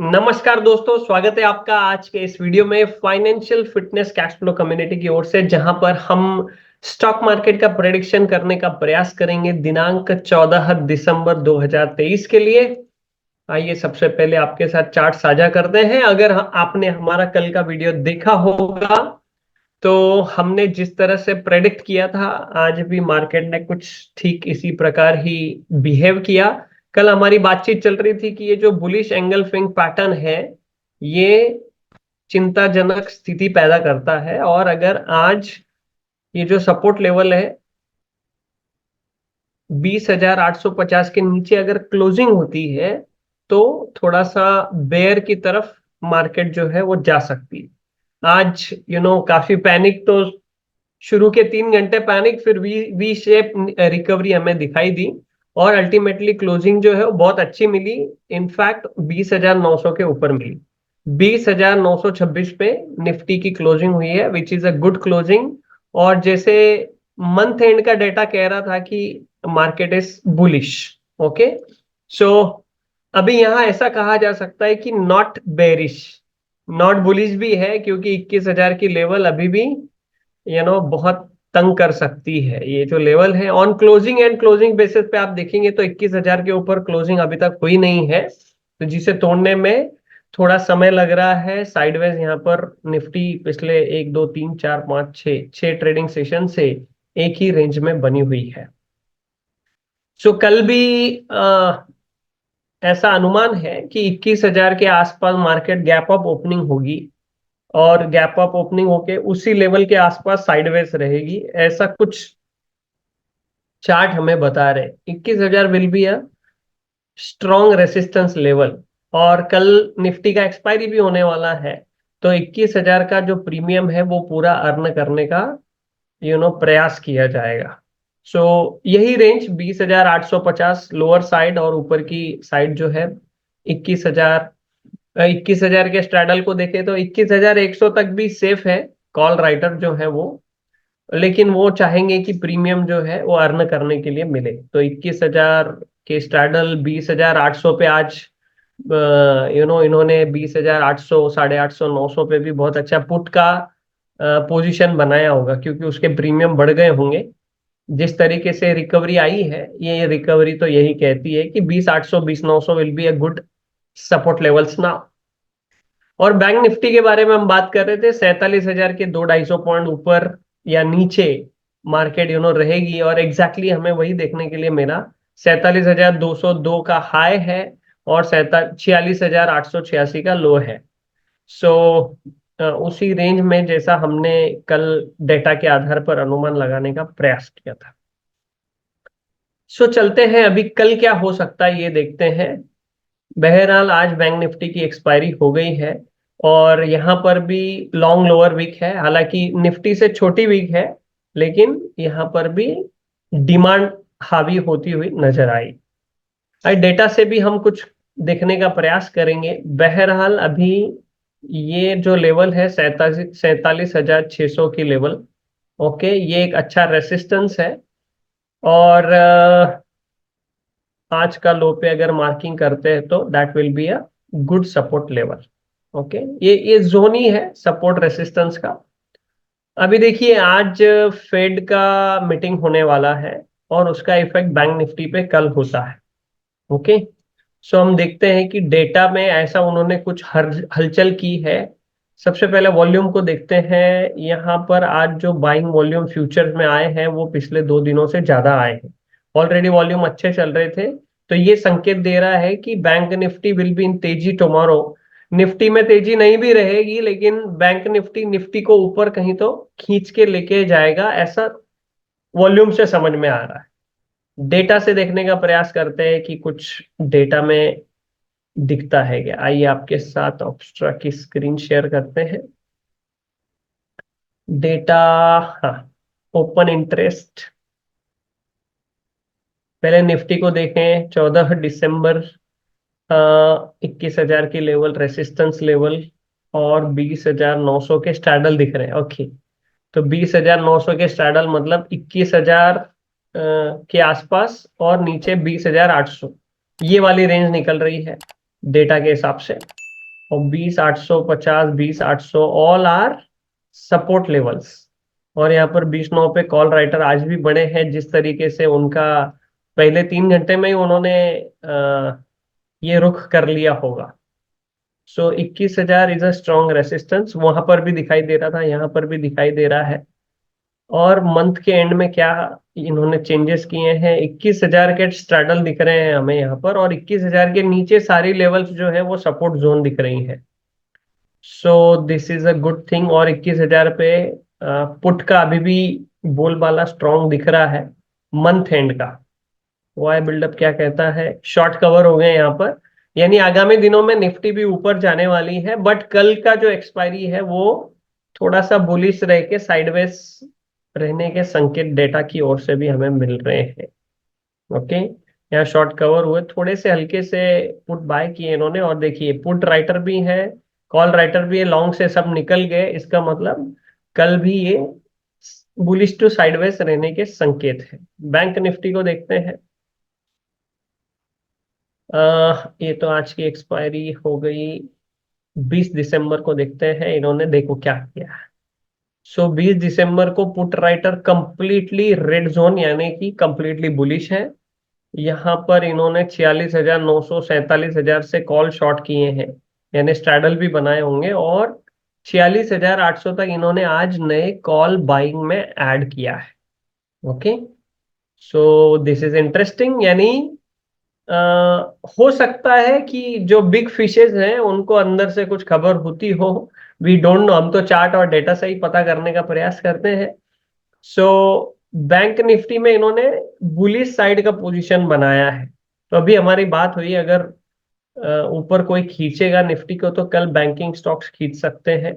नमस्कार दोस्तों, स्वागत है आपका आज के इस वीडियो में financial fitness cash flow community की ओर से, जहां पर हम स्टॉक मार्केट का प्रेडिक्शन करने का प्रयास करेंगे दिनांक 14 दिसंबर 2023 के लिए। आइए सबसे पहले आपके साथ चार्ट साझा करते हैं। अगर आपने हमारा कल का वीडियो देखा होगा तो हमने जिस तरह से प्रेडिक्ट किया था, आज भी मार्केट ने कुछ ठीक इसी प्रकार ही बिहेव किया। कल हमारी बातचीत चल रही थी कि ये जो बुलिश एंगल्फिंग पैटर्न है, ये चिंताजनक स्थिति पैदा करता है। और अगर आज ये जो सपोर्ट लेवल है 20,850 के नीचे अगर क्लोजिंग होती है तो थोड़ा सा बेयर की तरफ मार्केट जो है वो जा सकती है। आज काफी पैनिक तो शुरू के 3 घंटे पैनिक, फिर वी वी शेप रिकवरी हमें दिखाई दी और अल्टीमेटली क्लोजिंग जो है वो बहुत अच्छी मिली। इनफैक्ट 20,900 के ऊपर मिली। 20,926 पे निफ्टी की क्लोजिंग हुई है, which is a good closing. और जैसे मंथ एंड का डेटा कह रहा था कि मार्केट इज बुलिश। ओके, सो अभी यहां ऐसा कहा जा सकता है कि नॉट बेरिश, नॉट बुलिश भी है, क्योंकि 21,000 की लेवल अभी भी बहुत तंग कर सकती है। ये जो लेवल है on closing and closing basis पे आप देखेंगे तो 21,000 के ऊपर क्लोजिंग अभी तक हुई नहीं है, तो जिसे तोड़ने में थोड़ा समय लग रहा है। साइडवेज यहाँ पर निफ्टी पिछले 1 2 3 4 5 6 ट्रेडिंग सेशन से एक ही रेंज में बनी हुई है। सो कल भी ऐसा अनुमान है कि 21,000 के आसपास मार्केट गैप अप ओपनिंग होगी और गैप अप ओपनिंग होके उसी लेवल के आसपास साइडवेज रहेगी, ऐसा कुछ चार्ट हमें बता रहे हैं। 21,000 will be a strong resistance level. और कल निफ्टी का एक्सपायरी भी होने वाला है, तो 21,000 का जो प्रीमियम है वो पूरा अर्न करने का प्रयास किया जाएगा। सो यही रेंज 20,850 लोअर साइड और ऊपर की साइड जो है 21,000। 21,000 के स्ट्रैडल को देखें तो 21,100 तक भी सेफ है, कॉल राइटर जो है वो। लेकिन वो चाहेंगे कि प्रीमियम जो है वो अर्न करने के लिए मिले, तो 21,000 के स्ट्रैडल 20,800 पे आज इन्होंने 20,800, 850, 900 पे भी बहुत अच्छा पुट का पोजीशन बनाया होगा, क्योंकि उसके प्रीमियम बढ़ गए होंगे। जिस तरीके से रिकवरी आई है, ये रिकवरी तो यही कहती है कि 20,800, 20,900 will be a good support levels now. और बैंक निफ्टी के बारे में हम बात कर रहे थे, 47,000 के 200-250 पॉइंट ऊपर या नीचे मार्केट रहेगी, और एग्जैक्टली हमें वही देखने के लिए मिला। 47,202 का हाई है और 46,886 का लो है। सो उसी रेंज में जैसा हमने कल डेटा के आधार पर अनुमान लगाने का प्रयास किया था। सो चलते हैं, अभी कल क्या हो सकता है ये देखते हैं। बहरहाल आज बैंक निफ्टी की एक्सपायरी हो गई है और यहाँ पर भी लॉन्ग लोअर वीक है, हालांकि निफ्टी से छोटी वीक है, लेकिन यहाँ पर भी डिमांड हावी होती हुई नजर आई। आज डेटा से भी हम कुछ देखने का प्रयास करेंगे। बहरहाल अभी ये जो लेवल है 47,600 की लेवल, ओके, ये एक अच्छा रेसिस्टेंस है। और आज का लो पे अगर मार्किंग करते हैं तो that will be a good support level. Okay, ये जोन ही है सपोर्ट रेसिस्टेंस का। अभी देखिए, आज फेड का मीटिंग होने वाला है और उसका इफेक्ट बैंक निफ्टी पे कल होता है। ओके, सो हम देखते हैं कि डेटा में ऐसा उन्होंने कुछ हलचल की है। सबसे पहले वॉल्यूम को देखते हैं। यहाँ पर आज जो बाइंग वॉल्यूम फ्यूचर्स में आए हैं वो पिछले 2 दिनों से ज्यादा आए हैं। ऑलरेडी वॉल्यूम अच्छे चल रहे थे, तो ये संकेत दे रहा है कि bank Nifty will be in तेजी टुमारो। निफ्टी में तेजी नहीं भी रहेगी, लेकिन बैंक निफ्टी निफ्टी को ऊपर कहीं तो खींच के लेके जाएगा, ऐसा वॉल्यूम से समझ में आ रहा है। डेटा से देखने का प्रयास करते हैं कि कुछ डेटा में दिखता है क्या। आइए आपके साथ ऑब्स्ट्रा की स्क्रीन शेयर करते हैं। डेटा, हाँ, ओपन इंटरेस्ट। पहले निफ्टी को देखें, 14 दिसंबर, 21,000 की लेवल रेसिस्टेंस लेवल और 20,900 के स्ट्रैडल दिख रहे हैं। ओके, तो 20,900 के स्ट्रैडल मतलब 21,000 के आसपास और नीचे 20,800, ये वाली रेंज निकल रही है डेटा के हिसाब से। और 20,850, 20,800 ऑल आर सपोर्ट लेवल्स। और यहाँ पर 20,900 पे कॉल राइटर आज भी बड़े हैं, जिस तरीके से उनका पहले 3 घंटे में ही उन्होंने ये रुख कर लिया होगा। सो 21,000 इज अ स्ट्रॉन्ग रेसिस्टेंस, वहां पर भी दिखाई दे रहा था, यहाँ पर भी दिखाई दे रहा है। और मंथ के एंड में क्या इन्होंने चेंजेस किए हैं, 21,000 के स्ट्रैडल दिख रहे हैं हमें यहाँ पर, और 21,000 के नीचे सारी लेवल्स जो है वो सपोर्ट जोन दिख रही है। So this is a good thing. और 21,000 पे पुट का अभी भी बोलबाला स्ट्रॉन्ग दिख रहा है मंथ एंड का। वाई बिल्डअप क्या कहता है, शॉर्ट कवर हो गए यहाँ पर, यानी आगामी दिनों में निफ्टी भी ऊपर जाने वाली है, बट कल का जो एक्सपायरी है वो थोड़ा सा बुलिश रह के साइडवेज रहने के संकेत डेटा की ओर से भी हमें मिल रहे हैं। ओके, यहाँ शॉर्ट कवर हुए, थोड़े से हल्के से पुट बाय किए इन्होंने, और देखिए पुट राइटर भी है, कॉल राइटर भी है, लॉन्ग से सब निकल गए, इसका मतलब कल भी ये बुलिश टू साइडवेज रहने के संकेत है। बैंक निफ्टी को देखते हैं। ये तो आज की एक्सपायरी हो गई, 20 दिसंबर को देखते हैं इन्होंने देखो क्या किया है। सो 20 दिसंबर को put writer completely red zone यानी कि कंप्लीटली बुलिश है। यहाँ पर इन्होंने 46,900, 47,000 से कॉल शॉर्ट किए हैं, यानी स्ट्रैडल भी बनाए होंगे, और 46,800 तक इन्होंने आज नए कॉल बाइंग में ऐड किया है। Okay, so this is interesting, यानी हो सकता है कि जो बिग फिशेज हैं उनको अंदर से कुछ खबर होती हो, वी डोंट नो, हम तो चार्ट और डेटा से ही पता करने का प्रयास करते हैं। सो बैंक निफ्टी में इन्होंने बुलिश साइड का पोजीशन बनाया है। तो अभी हमारी बात हुई, अगर ऊपर कोई खींचेगा निफ्टी को तो कल बैंकिंग स्टॉक्स खींच सकते हैं।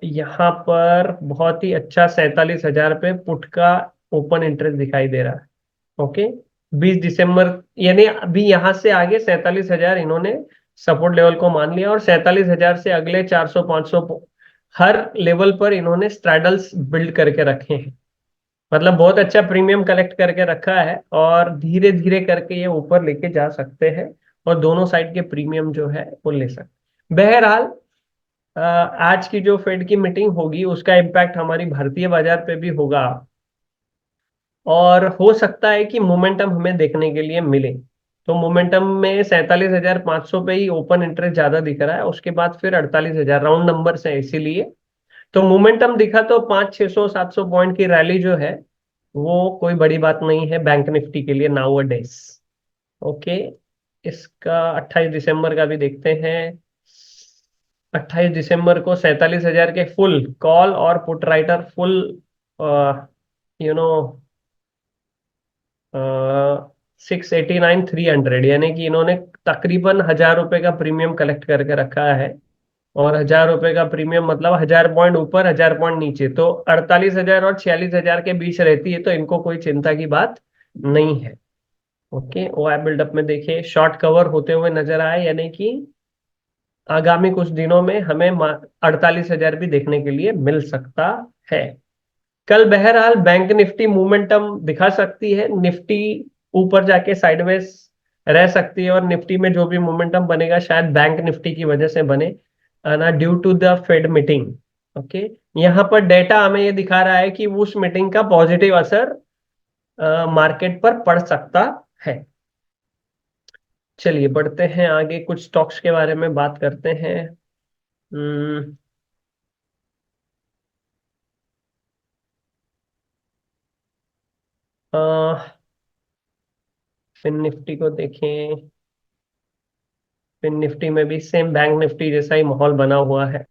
यहाँ पर बहुत ही अच्छा 47,000 पे पुट का ओपन इंटरेस्ट दिखाई दे रहा है। ओके, 20 दिसंबर, यानी अभी यहां से आगे 47,000 इन्होंने सपोर्ट लेवल को मान लिया, और 47,000 से अगले 400, 500 हर लेवल पर इन्होंने स्ट्रैडल्स बिल्ड करके रखे हैं। मतलब बहुत अच्छा प्रीमियम कलेक्ट करके रखा है, और धीरे धीरे करके ये ऊपर लेके जा सकते हैं, और दोनों साइड के प्रीमियम जो है वो ले सकते। बहरहाल आज की जो फेड की मीटिंग होगी उसका इम्पैक्ट हमारी भारतीय बाजार पे भी होगा, और हो सकता है कि मोमेंटम हमें देखने के लिए मिले। तो मोमेंटम में 47,500 पे ही ओपन इंटरेस्ट ज्यादा दिख रहा है, उसके बाद फिर 48,000 राउंड नंबर से, इसीलिए तो मोमेंटम दिखा तो 500-600-700 पॉइंट की रैली जो है वो कोई बड़ी बात नहीं है बैंक निफ्टी के लिए नाउ अ डेज। ओके, इसका 28 दिसंबर का भी देखते हैं। 28 दिसंबर को 47,000 के फुल कॉल और put writer full you know 689,300, यानी कि इन्होंने तकरीबन 1,000 रुपए का प्रीमियम कलेक्ट करके रखा है। और 1,000 रुपए का प्रीमियम मतलब 1,000 पॉइंट ऊपर, 1,000 पॉइंट नीचे, तो 48,000 और 46,000 के बीच रहती है, तो इनको कोई चिंता की बात नहीं है। ओके, ओ बिल्डअप में देखिए शॉर्ट कवर होते हुए नजर आए, यानी कि आगामी कुछ दिनों में हमें 48,000 भी देखने के लिए मिल सकता है। कल बहरहाल बैंक निफ्टी मोमेंटम दिखा सकती है, निफ्टी ऊपर जाके साइडवेज रह सकती है, और निफ्टी में जो भी मोमेंटम बनेगा शायद बैंक निफ्टी की वजह से बने ना, due to the Fed meeting. Okay, यहाँ पर डेटा हमें ये दिखा रहा है कि उस मीटिंग का पॉजिटिव असर मार्केट पर पड़ सकता है। चलिए बढ़ते हैं आगे, कुछ स्टॉक्स के बारे में बात करते हैं। हम्म, फिन निफ्टी को देखें। फिन निफ्टी में भी सेम बैंक निफ्टी जैसा ही माहौल बना हुआ है।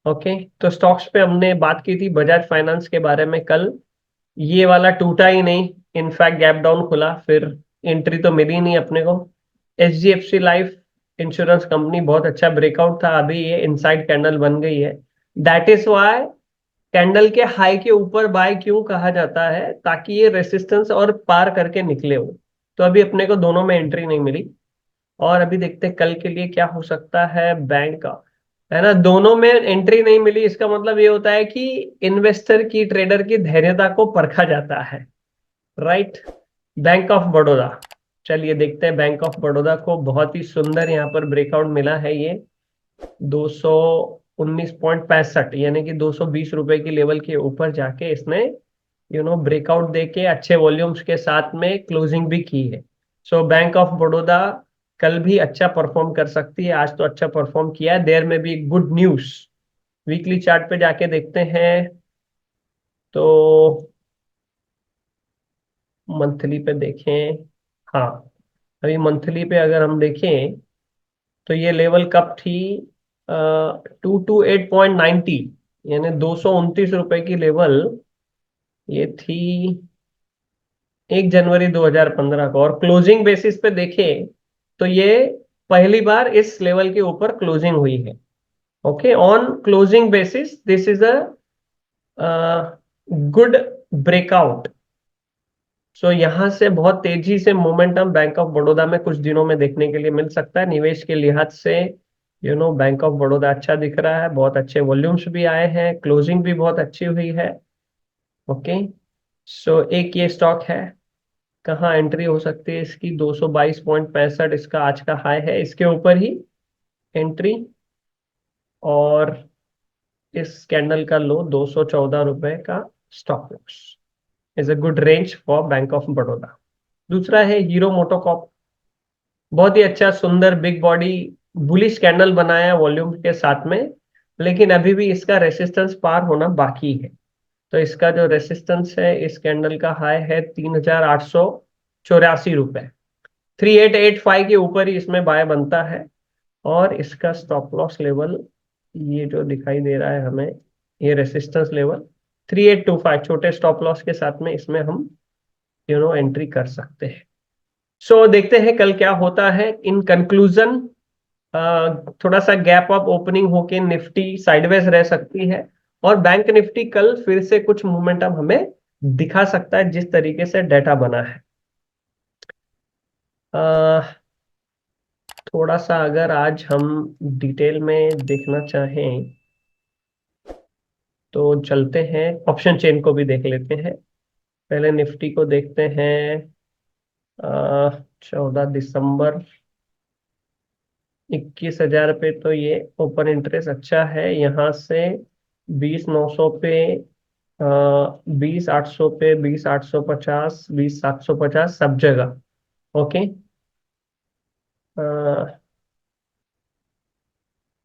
ओके, तो स्टॉक्स पे हमने बात की थी बजाज फाइनेंस के बारे में कल, ये वाला टूटा ही नहीं, इनफैक्ट गैप डाउन खुला, फिर एंट्री तो मिली नहीं अपने को। HDFC लाइफ इंश्योरेंस कंपनी बहुत अच्छा ब्रेकआउट था, अभी ये इनसाइड कैंडल बन गई है। दैट इज वाई कैंडल के हाई के ऊपर बाय क्यों कहा जाता है, ताकि ये रेसिस्टेंस और पार करके निकले हो। तो अभी अपने को दोनों में एंट्री नहीं मिली, और अभी देखते हैं कल के लिए क्या हो सकता है बैंक का, है ना। दोनों में एंट्री नहीं मिली, इसका मतलब ये होता है कि इन्वेस्टर की, ट्रेडर की धैर्यता को परखा जाता है, राइट। बैंक ऑफ बड़ौदा, चलिए देखते हैं बैंक ऑफ बड़ौदा को, बहुत ही सुंदर यहाँ पर ब्रेकआउट मिला है। ये 219.65 यानी कि 220 रुपए की लेवल के ऊपर जाके इसने ब्रेकआउट देके अच्छे वॉल्यूम्स के साथ में क्लोजिंग भी की है। सो बैंक ऑफ बड़ौदा कल भी अच्छा परफॉर्म कर सकती है, आज तो अच्छा परफॉर्म किया है। देयर में भी गुड न्यूज। वीकली चार्ट पे जाके देखते हैं तो मंथली पे देखें। हाँ, अभी मंथली पे अगर हम देखें तो ये लेवल कब थी, 228.90 यानी 229 रुपए की लेवल ये थी 1 जनवरी 2015 को। और क्लोजिंग बेसिस पे देखें तो ये पहली बार इस लेवल के ऊपर क्लोजिंग हुई है। Okay, on closing basis this is a good breakout. So यहाँ से बहुत तेजी से मोमेंटम बैंक ऑफ बड़ौदा में कुछ दिनों में देखने के लिए मिल सकता है। निवेश के लिहाज से बैंक ऑफ बड़ौदा अच्छा दिख रहा है, बहुत अच्छे वॉल्यूम्स भी आए हैं, क्लोजिंग भी बहुत अच्छी हुई है। ओके, सो एक ये स्टॉक है। कहाँ एंट्री हो सकती है इसकी, 222.65 इसका आज का हाई है, इसके ऊपर ही एंट्री। और इस कैंडल का लो 214 रुपए का stop loss is a good range for bank of Baroda. दूसरा है हीरो मोटोकॉप। बहुत ही अच्छा सुंदर बिग बॉडी बुलिश कैंडल बनाया है वॉल्यूम के साथ में, लेकिन अभी भी इसका रेसिस्टेंस पार होना बाकी है। तो इसका जो रेसिस्टेंस है, इस कैंडल का हाई है 3884 रुपए। 3885 के ऊपर ही इसमें बाय बनता है। और इसका स्टॉप लॉस लेवल ये जो दिखाई दे रहा है हमें, ये रेसिस्टेंस लेवल 3825, छोटे स्टॉप लॉस के साथ में इसमें हम एंट्री कर सकते हैं। सो देखते हैं कल क्या होता है। इन कंक्लूजन, थोड़ा सा गैप अप ओपनिंग होके निफ्टी साइडवेज रह सकती है, और बैंक निफ्टी कल फिर से कुछ मोमेंटम हमें दिखा सकता है जिस तरीके से डेटा बना है। थोड़ा सा अगर आज हम डिटेल में देखना चाहें तो चलते हैं, ऑप्शन चेन को भी देख लेते हैं। पहले निफ्टी को देखते हैं। 14 दिसंबर, 21,000 पे तो ये ओपन इंटरेस्ट अच्छा है। यहाँ से 20,900 पे, 20,800 पे, 20,850, 20,750 सब जगह। ओके।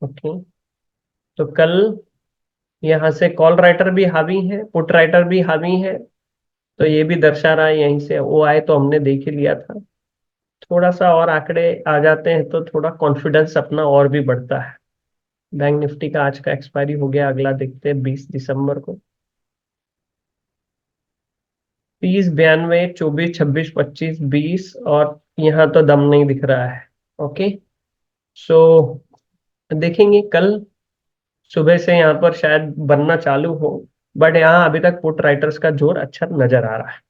ओके, तो कल यहाँ से कॉल राइटर भी हावी है, पुट राइटर भी हावी है। तो ये भी दर्शा रहा है, यहीं से वो आए तो हमने देख ही लिया था। थोड़ा सा और आंकड़े आ जाते हैं तो थोड़ा कॉन्फिडेंस अपना और भी बढ़ता है। बैंक निफ्टी का आज का एक्सपायरी हो गया, अगला देखते हैं 20 दिसंबर को। 30, 92, 24, 26, 25, 20, और यहाँ तो दम नहीं दिख रहा है। ओके, सो देखेंगे कल सुबह से यहाँ पर शायद बनना चालू हो, बट यहाँ अभी तक पुट राइटर्स का जोर अच्छा नजर आ रहा है।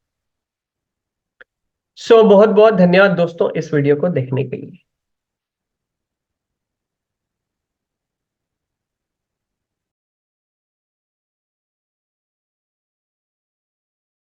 सो बहुत बहुत धन्यवाद दोस्तों इस वीडियो को देखने के लिए।